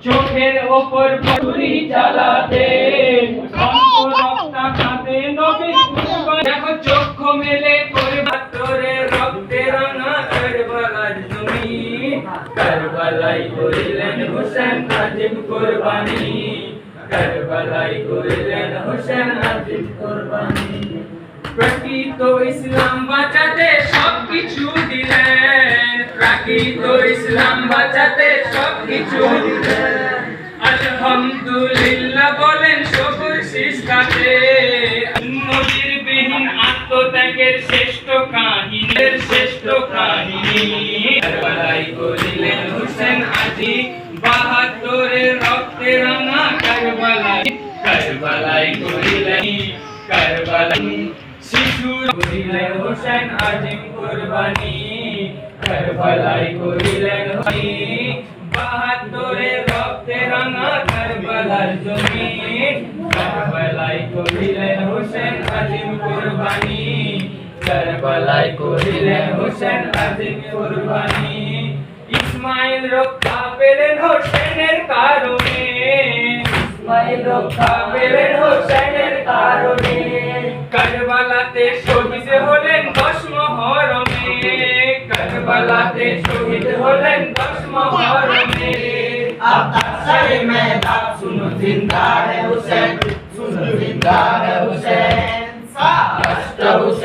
চোখের ওপর ছুরি চালাতে রক্তাঘাতে নবীর কুরবানি দেখো চক্ষু মেলে করবা তোরে রক্তে রাঙা কারবালার জমি কারবালাই করিলেন হোসেন আজিম কুরবানি কারবালাই করিলেন হোসেন আজিম কুরবানি প্রকৃত ইসলাম বাঁচাতে সবকিছু দিলেন প্রকৃত ইসলাম বাঁচাতে সবকিছু দিলেন আলহামদুলিল্লাহ বলেন শুকর শিষ্টাতে নবীর বিহীন আত্মত্যাগের শ্রেষ্ঠ কাহিনী কারবালাই করিলেন হোসেন আজি বাহাত্তরের রক্তে রাঙা কারবালাই করিলেন কারবালাই শিশু করিলেন হোসেন আজিম কুরবানি কারবালাই করিলেন বাহাত্তরের রক্তে রাঙা কারবালার জমি কারবালাই করিলেন হোসেন আজিম কুরবানি কারবালাই করিলেন হোসেন আজিম কুরবানি ইসমাইল রক্ষা পেলেন হোসেনের কারণে ইসমাইল রক্ষা পেলেন হোসেনের কারণে কারবালাতে শহীদ হলেন 10 মুহররমে কারবালাতে শহীদ হলেন 10 মুহররমে अब तक सारे मैदान सुनो जिंदा है हुसैन सुनो जिंदा है हुसैन